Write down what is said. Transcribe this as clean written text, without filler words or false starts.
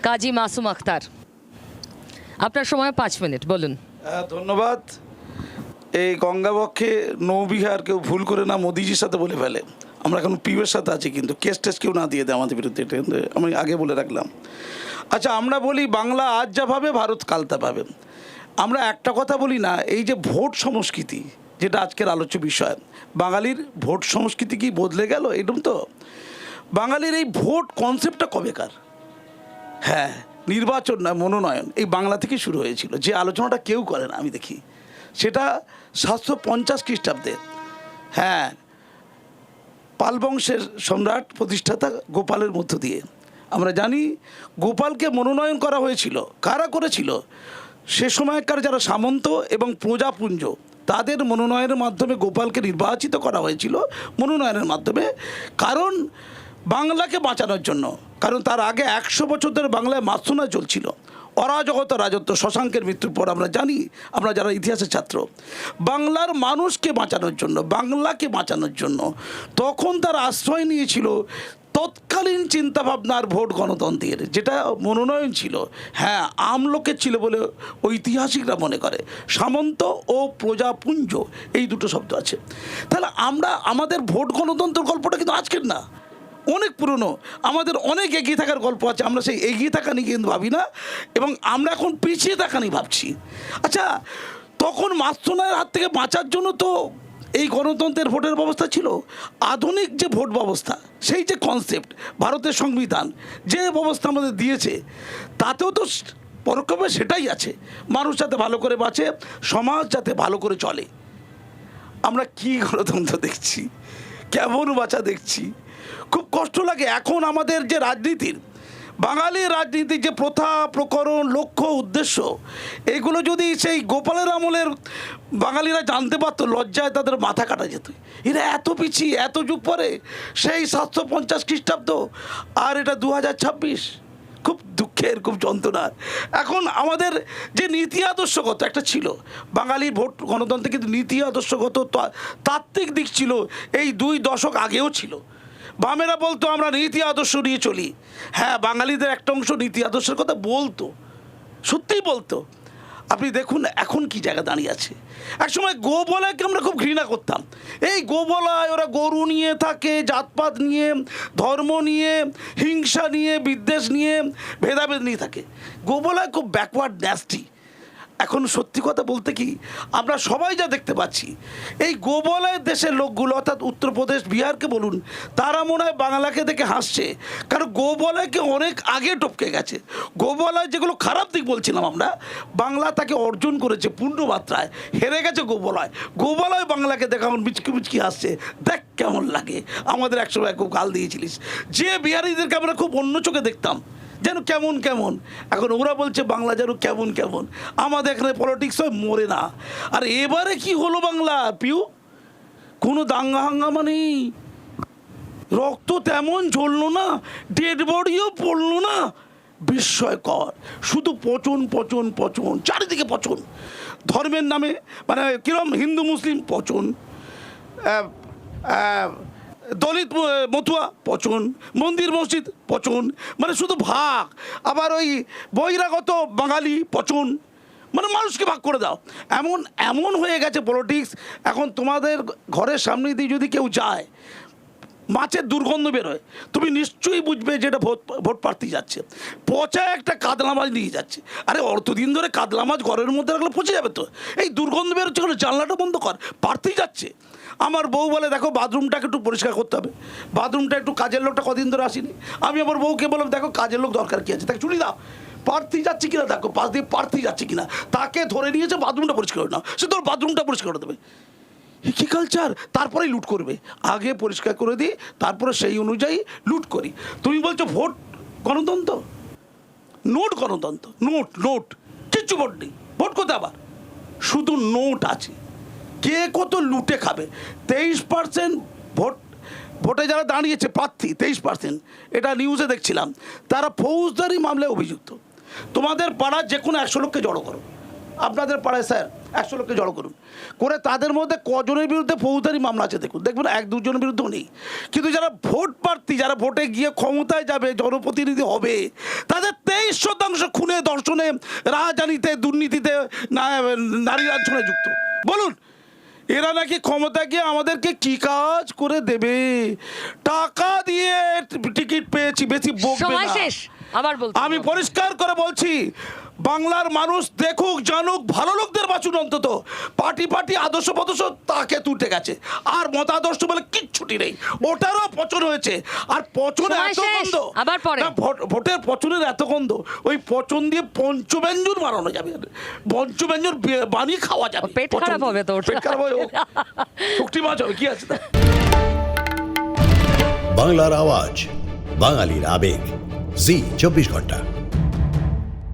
কাজী মাসুম আখতার, আপনার সময় 5 মিনিট, বলুন। ধন্যবাদ। এই গঙ্গাবক্ষে নৌবিহার কেউ ভুল করে না মোদিজির সাথে বলে ফেলে। আমরা এখন পিউয়ের সাথে আছি, কিন্তু কেস টেস্ট কেউ না দিয়ে দেয় আমাদের বিরুদ্ধে, এটা কিন্তু আমি আগে বলে রাখলাম। আচ্ছা, আমরা বলি বাংলা আজ যা ভাবে ভারত কাল তা পাবে। আমরা একটা কথা বলি না, এই যে ভোট সংস্কৃতি যেটা আজকের আলোচ্য বিষয়, বাঙালির ভোট সংস্কৃতি কি বদলে গেল? এরকম তো বাঙালির এই ভোট কনসেপ্টটা কবেকার? হ্যাঁ, নির্বাচন না, মনোনয়ন এই বাংলা থেকে শুরু হয়েছিল। যে আলোচনাটা কেউ করে না আমি দেখি, সেটা 750 খ্রিস্টাব্দে। হ্যাঁ, পাল বংশের সম্রাট প্রতিষ্ঠাতা গোপালের মধ্য দিয়ে আমরা জানি গোপালকে মনোনয়ন করা হয়েছিল। কারা করেছিল? সে সময়কার যারা সামন্ত এবং প্রজাপুঞ্জ, তাদের মনোনয়নের মাধ্যমে গোপালকে নির্বাচিত করা হয়েছিল, মনোনয়নের মাধ্যমে। কারণ বাংলাকে বাঁচানোর জন্য। কারণ তার আগে 100 বছর ধরে বাংলায় মাৎসুনা চলছিল, অরাজকত রাজত্ব। শশাঙ্কের মৃত্যুর পর আমরা জানি, আমরা যারা ইতিহাসের ছাত্র, বাংলার মানুষকে বাঁচানোর জন্য, বাংলাকে বাঁচানোর জন্য তখন তার আশ্রয় নিয়েছিল তৎকালীন চিন্তাভাবনার ভোট গণতন্ত্রের, যেটা মনোনয়ন ছিল। হ্যাঁ, আমলোকের ছিল বলে ঐতিহাসিকরা মনে করে। সামন্ত ও প্রজাপুঞ্জ এই দুটো শব্দ আছে। তাহলে আমরা আমাদের ভোট গণতন্ত্র গল্পটা কিন্তু আজকের না, অনেক পুরনো। আমাদের অনেক এগিয়ে থাকার গল্প আছে। আমরা সেই এগিয়ে থাকা নিয়ে কিন্তু ভাবি না, এবং আমরা এখন পিছিয়ে থাকা নিয়ে ভাবছি। আচ্ছা, তখন মাস্তুনার হাত থেকে বাঁচার জন্য তো এই গণতন্ত্রের ভোটের ব্যবস্থা ছিল। আধুনিক যে ভোট ব্যবস্থা, সেই যে কনসেপ্ট, ভারতের সংবিধান যে ব্যবস্থা আমাদের দিয়েছে, তাতেও তো পরোক্ষভাবে সেটাই আছে। মানুষ যাতে ভালো করে বাঁচে, সমাজ যাতে ভালো করে চলে। আমরা কি গণতন্ত্র দেখছি, কেমন বাঁচা দেখছি, খুব কষ্ট লাগে। এখন আমাদের যে রাজনীতির, বাঙালির রাজনীতির যে প্রথা, প্রকরণ, লক্ষ্য, উদ্দেশ্য, এগুলো যদি সেই গোপালের আমলের বাঙালিরা জানতে পারতো, লজ্জায় তাদের মাথা কাটা যেত। এরা এত পিছিয়ে, এত যুগ পরে, সেই 750 খ্রিস্টাব্দ, আর এটা 2026। খুব দুঃখের, খুব যন্ত্রণার। এখন আমাদের যে নীতি আদর্শগত একটা ছিল, বাঙালির ভোট গণতন্ত্রে কিন্তু নীতি আদর্শগত তাত্ত্বিক দিক ছিল, এই 2 দশক আগেও ছিল। বামেরা বলতো আমরা নীতি আদর্শ নিয়ে চলি। হ্যাঁ, বাঙালিদের একটা অংশ নীতি আদর্শের কথা বলতো, সত্যিই বলতো। আপনি দেখুন এখন কি জায়গা দাঁড়িয়ে আছে। একসময় গোবলাকে আমরা খুব ঘৃণা করতাম। এই গোবলায় ওরা গরু নিয়ে থাকে, জাতপাত নিয়ে, ধর্ম নিয়ে, হিংসা নিয়ে, বিদ্বেষ নিয়ে, ভেদাভেদ নিয়ে থাকে। গোবলায় খুব ব্যাকওয়ার্ড, ন্যাস্টি। এখন সত্যি কথা বলতে কি, আমরা সবাই যা দেখতে পাচ্ছি, এই গোবলায় দেশের লোকগুলো, অর্থাৎ উত্তরপ্রদেশ, বিহারকে বলুন, তারা মনে হয় বাংলাকে দেখে হাসছে। কারণ গোবলায়কে অনেক আগে টপকে গেছে। গোবলায় যেগুলো খারাপ দিক বলছিলাম আমরা, বাংলা তাকে অর্জন করেছে পূর্ণ মাত্রায়, হেরে গেছে গোবলায়। গোবলায় বাংলাকে দেখে এখন মিচকি মিচকি হাসছে, দেখ কেমন লাগে। আমাদের একসময় খুব গাল দিয়েছিলিস। যে বিহারিদেরকে আমরা খুব অন্য চোখে দেখতাম, যেন কেমন কেমন, এখন ওরা বলছে বাংলা যেন কেমন কেমন। আমাদের এখানে পলিটিক্স হয় মরে না। আর এবারে কি হলো বাংলা পিউ, কোনো দাঙ্গা হাঙ্গামা নেই, রক্ত তেমন ঝরলো না, ডেড বডিও পড়লো না। বিস্ময়কর, শুধু পচন পচন পচন, চারিদিকে পচন। ধর্মের নামে মানে কিরম, হিন্দু মুসলিম পচন, দলিত মতুয়া পচন, মন্দির মসজিদ পচন, মানে শুধু ভাগ। আবার ওই বহিরাগত বাঙালি পচন, মানে মানুষকে ভাগ করে দাও। এমন এমন হয়ে গেছে পলিটিক্স। এখন তোমাদের ঘরের সামনে দিয়ে যদি কেউ যায়, মাছের দুর্গন্ধ বেরোয়, তুমি নিশ্চয়ই বুঝবে যেটা ভোট প্রার্থী যাচ্ছে। পচা একটা কাতলা মাছ নিয়ে যাচ্ছে। আরে অতদিন ধরে কাতলা মাছ ঘরের মধ্যে রাখলে পচে যাবে তো। এই দুর্গন্ধ বেরোচ্ছে, কোনো জানলাটা বন্ধ কর, প্রার্থী যাচ্ছে। আমার বউ বলে দেখো বাথরুমটাকে একটু পরিষ্কার করতে হবে, বাথরুমটা একটু, কাজের লোকটা কদিন ধরে আসেনি। আমি আমার বউকে বললাম দেখো কাজের লোক দরকার কী আছে, তাকে চুরি দাও। প্রার্থী যাচ্ছে কিনা দেখো, পাশ দিয়ে প্রার্থী যাচ্ছে কিনা, তাকে ধরে নিয়েছে, বাথরুমটা পরিষ্কার করে নাও। সে তোর বাথরুমটা পরিষ্কার করে দেবে। কি কালচার? তারপরেই লুট করবে। আগে পরিষ্কার করে দিই, তারপরে সেই অনুযায়ী লুট করি। তুমি বলছো ভোট গণতন্ত্র, নোট গণতন্ত্র, নোট নোট, কিচ্ছু ভোট নেই। ভোট কোথায় আবার, শুধু নোট আছে। কে কত লুটে খাবে। 23% ভোট, ভোটে যারা দাঁড়িয়েছে প্রার্থী 23%, এটা নিউজে দেখছিলাম, তারা ফৌজদারি মামলায় অভিযুক্ত। তোমাদের পাড়ার যে কোনো 100 লোককে জড়ো করো, আপনাদের পাড়ায় স্যার 100 লোককে জড়ো করুন, করে তাদের মধ্যে কজনের বিরুদ্ধে ফৌজদারি মামলা আছে দেখুন, দেখবেন 1-2 জনের বিরুদ্ধেও নেই। কিন্তু যারা ভোট প্রার্থী, যারা ভোটে গিয়ে ক্ষমতায় যাবে, জনপ্রতিনিধি হবে, তাদের 23 মানে রাজনীতিতে দুর্নীতিতে নারী লাঞ্ছনায় যুক্ত? বলুন, এরা নাকি ক্ষমতা গিয়ে আমাদেরকে কি কাজ করে দেবে? টাকা দিয়ে টিকিট পেয়েছি, বেশি বকবে সময় না। শেষ, আবার বলছি আমি পরিষ্কার করে বলছি, বাংলার মানুষ দেখুক জানুক, ভালো লোকদের বাঁচুন অন্তত। পার্টি পার্টি আদর্শ পদর্শ তাকে তুটে গেছে, আর মতাদর্শ বলে কিচ্ছুটি নেই, ওটারও পচন হয়েছে। আর পচনে সময় এত শেষ, গন্ধ, আবার পরে। না, ভোটের পচনের এত গন্ধ, ওই পচন দিয়ে পঞ্চব্যঞ্জন বানানো যাবে, পঞ্চব্যঞ্জন বানিয়ে খাওয়া যাবে। পেট খারাপ হবে তো ওটা। পেট খারাপ হবে, শুকটি মাছ হবে, কি আছে তা? বাংলার আওয়াজ, বাঙালির আবেগ, জি 24 ঘন্টা।